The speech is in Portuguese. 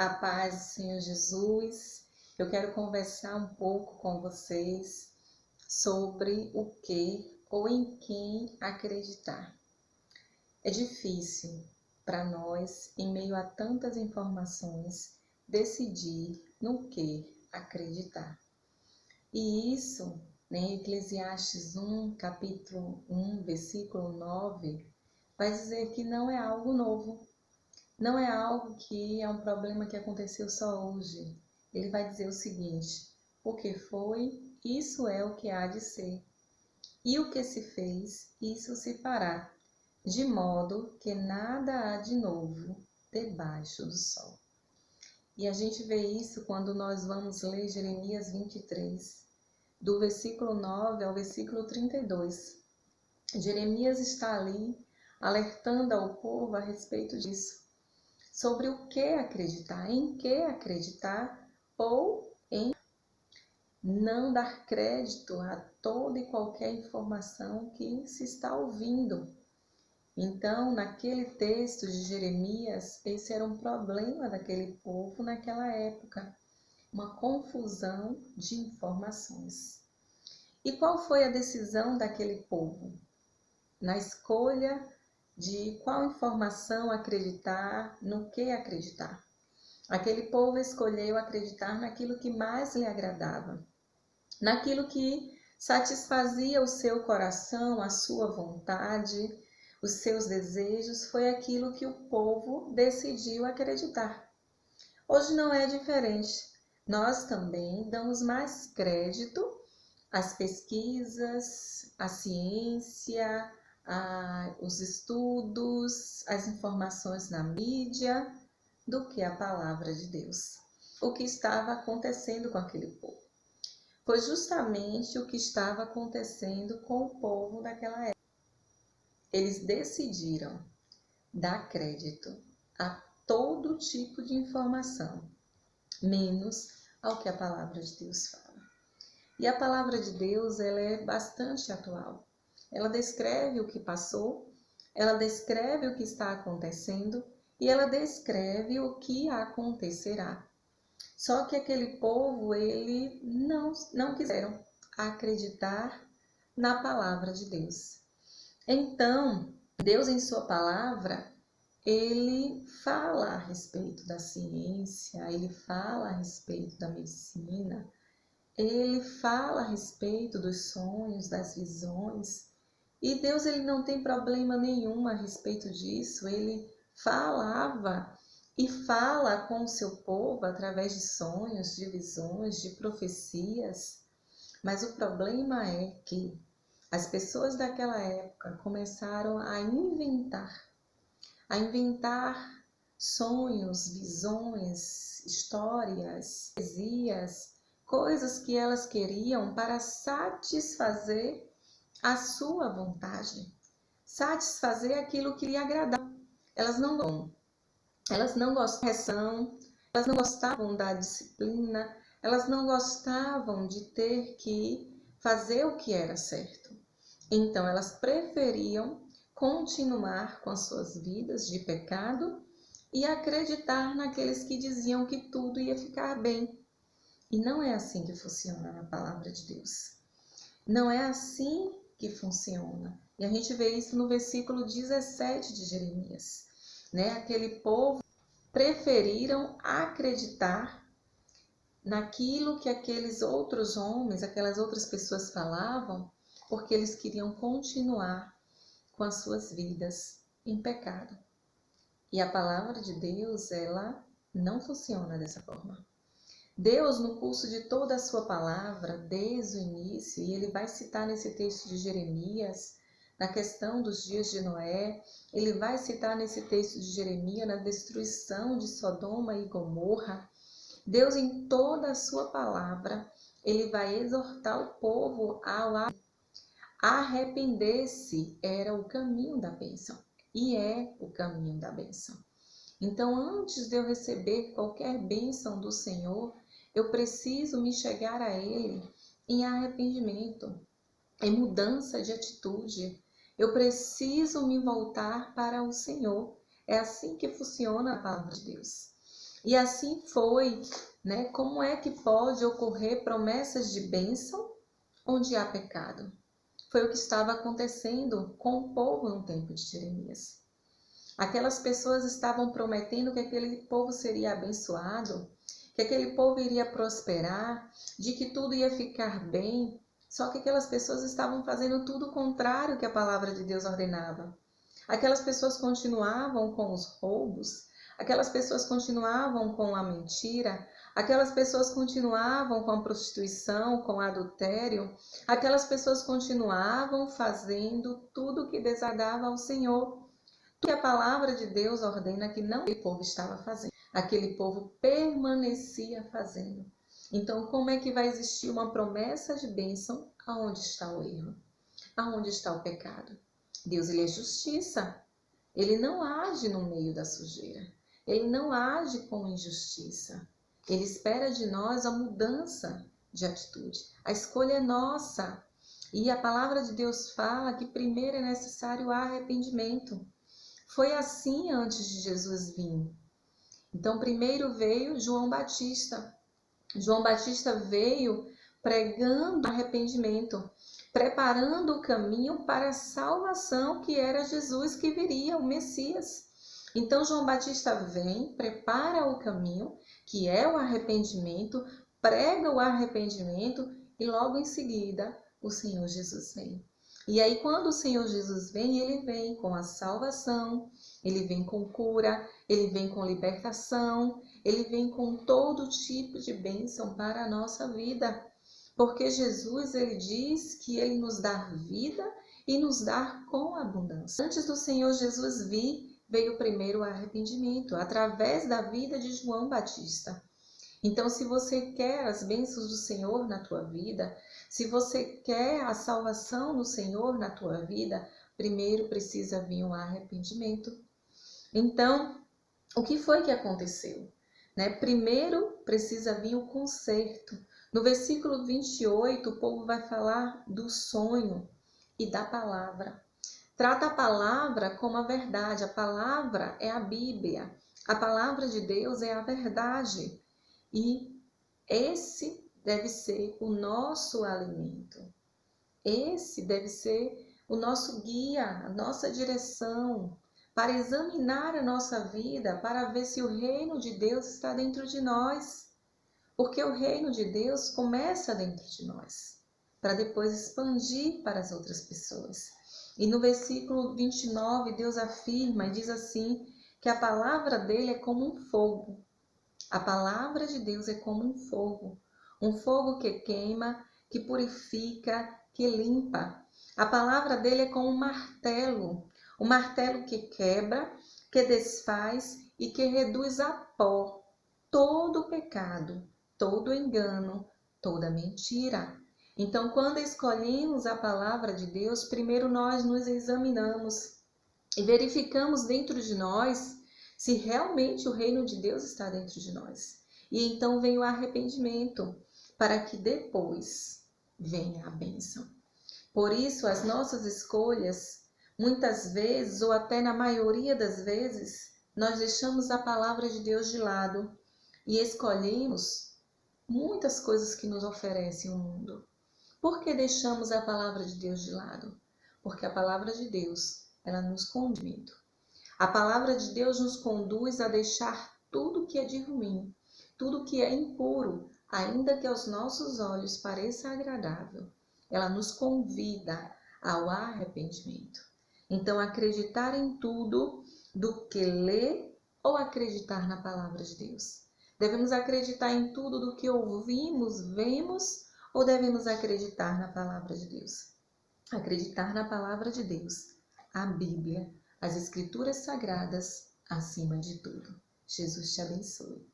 A paz do Senhor Jesus. Eu quero conversar um pouco com vocês sobre o que ou em quem acreditar. É difícil para nós, em meio a tantas informações, decidir no que acreditar. E isso, Eclesiastes 1, capítulo 1, versículo 9, vai dizer que não é algo novo. Não é algo que é um problema que aconteceu só hoje. Ele vai dizer o seguinte: o que foi, isso é o que há de ser. E o que se fez, isso se fará, de modo que nada há de novo debaixo do sol. E a gente vê isso quando nós vamos ler Jeremias 23, do versículo 9 ao versículo 32. Jeremias está ali alertando ao povo a respeito disso. Sobre o que acreditar, em que acreditar ou em não dar crédito a toda e qualquer informação que se está ouvindo. Então, naquele texto de Jeremias, esse era um problema daquele povo naquela época, uma confusão de informações. E qual foi a decisão daquele povo? Na escolha de qual informação acreditar, no que acreditar. Aquele povo escolheu acreditar naquilo que mais lhe agradava, naquilo que satisfazia o seu coração, a sua vontade, os seus desejos, foi aquilo que o povo decidiu acreditar. Hoje não é diferente. Nós também damos mais crédito às pesquisas, à ciência, os estudos, as informações na mídia, do que a palavra de Deus. O que estava acontecendo com aquele povo? Foi justamente o que estava acontecendo com o povo daquela época. Eles decidiram dar crédito a todo tipo de informação, menos ao que a palavra de Deus fala. E a palavra de Deus, ela é bastante atual. Ela descreve o que passou, ela descreve o que está acontecendo e ela descreve o que acontecerá. Só que aquele povo, ele não quiseram acreditar na palavra de Deus. Então, Deus em sua palavra, ele fala a respeito da ciência, ele fala a respeito da medicina, ele fala a respeito dos sonhos, das visões. E Deus, ele não tem problema nenhum a respeito disso. Ele falava e fala com o seu povo através de sonhos, de visões, de profecias. Mas o problema é que as pessoas daquela época começaram a inventar sonhos, visões, histórias, poesias, coisas que elas queriam para satisfazer a sua vontade, satisfazer aquilo que lhe agradava. Elas não gostavam, elas não gostavam da disciplina, elas não gostavam de ter que fazer o que era certo. Então elas preferiam continuar com as suas vidas de pecado e acreditar naqueles que diziam que tudo ia ficar bem. E não é assim que funciona na palavra de Deus. Não é assim que funciona. E a gente vê isso no versículo 17 de Jeremias. Aquele povo preferiram acreditar naquilo que aqueles outros homens, aquelas outras pessoas falavam, porque eles queriam continuar com as suas vidas em pecado. E a palavra de Deus, ela não funciona dessa forma. Deus, no curso de toda a sua palavra, desde o início, e ele vai citar nesse texto de Jeremias, na questão dos dias de Noé, ele vai citar nesse texto de Jeremias, na destruição de Sodoma e Gomorra. Deus, em toda a sua palavra, ele vai exortar o povo ao arrepender-se. Era o caminho da bênção, e é o caminho da bênção. Então, antes de eu receber qualquer bênção do Senhor, eu preciso me chegar a Ele em arrependimento, em mudança de atitude. Eu preciso me voltar para o Senhor. É assim que funciona a palavra de Deus. E assim foi, né? Como é que pode ocorrer promessas de bênção onde há pecado? Foi o que estava acontecendo com o povo no tempo de Jeremias. Aquelas pessoas estavam prometendo que aquele povo seria abençoado, que aquele povo iria prosperar, de que tudo ia ficar bem. Só que aquelas pessoas estavam fazendo tudo o contrário que a palavra de Deus ordenava. Aquelas pessoas continuavam com os roubos, aquelas pessoas continuavam com a mentira, aquelas pessoas continuavam com a prostituição, com o adultério, aquelas pessoas continuavam fazendo tudo o que desagradava ao Senhor. Tudo que a palavra de Deus ordena que não aquele povo estava fazendo, aquele povo permanecia fazendo. Então, como é que vai existir uma promessa de bênção aonde está o erro? Aonde está o pecado? Deus, ele é justiça. Ele não age no meio da sujeira. Ele não age com injustiça. Ele espera de nós a mudança de atitude. A escolha é nossa. E a palavra de Deus fala que primeiro é necessário o arrependimento. Foi assim antes de Jesus vir. Então, primeiro veio João Batista. João Batista veio pregando arrependimento, preparando o caminho para a salvação que era Jesus que viria, o Messias. Então João Batista vem, prepara o caminho, que é o arrependimento, prega o arrependimento e logo em seguida o Senhor Jesus vem. E aí quando o Senhor Jesus vem, ele vem com a salvação, ele vem com cura, ele vem com libertação, ele vem com todo tipo de bênção para a nossa vida. Porque Jesus, ele diz que ele nos dá vida e nos dá com abundância. Antes do Senhor Jesus vir, veio primeiro o arrependimento, através da vida de João Batista. Então, se você quer as bênçãos do Senhor na tua vida, se você quer a salvação do Senhor na tua vida, primeiro precisa vir o arrependimento. Então, o que foi que aconteceu? Primeiro precisa vir o conserto. No versículo 28, o povo vai falar do sonho e da palavra. Trata a palavra como a verdade. A palavra é a Bíblia. A palavra de Deus é a verdade. E esse deve ser o nosso alimento. Esse deve ser o nosso guia, a nossa direção, para examinar a nossa vida, para ver se o reino de Deus está dentro de nós. Porque o reino de Deus começa dentro de nós, para depois expandir para as outras pessoas. E no versículo 29, Deus afirma e diz assim, que a palavra dele é como um fogo. A palavra de Deus é como um fogo que queima, que purifica, que limpa. A palavra dele é como um martelo que quebra, que desfaz e que reduz a pó todo o pecado, todo engano, toda mentira. Então, quando escolhemos a palavra de Deus, primeiro nós nos examinamos e verificamos dentro de nós se realmente o reino de Deus está dentro de nós. E então vem o arrependimento, para que depois venha a bênção. Por isso, as nossas escolhas, muitas vezes, ou até na maioria das vezes, nós deixamos a palavra de Deus de lado e escolhemos muitas coisas que nos oferecem o mundo. Por que deixamos a palavra de Deus de lado? Porque a palavra de Deus, ela nos conduz. A palavra de Deus nos conduz a deixar tudo que é de ruim, tudo que é impuro, ainda que aos nossos olhos pareça agradável. Ela nos convida ao arrependimento. Então, acreditar em tudo do que ler ou acreditar na palavra de Deus. Devemos acreditar em tudo do que ouvimos, vemos, ou devemos acreditar na palavra de Deus? Acreditar na palavra de Deus, a Bíblia, as Escrituras Sagradas, acima de tudo. Jesus te abençoe.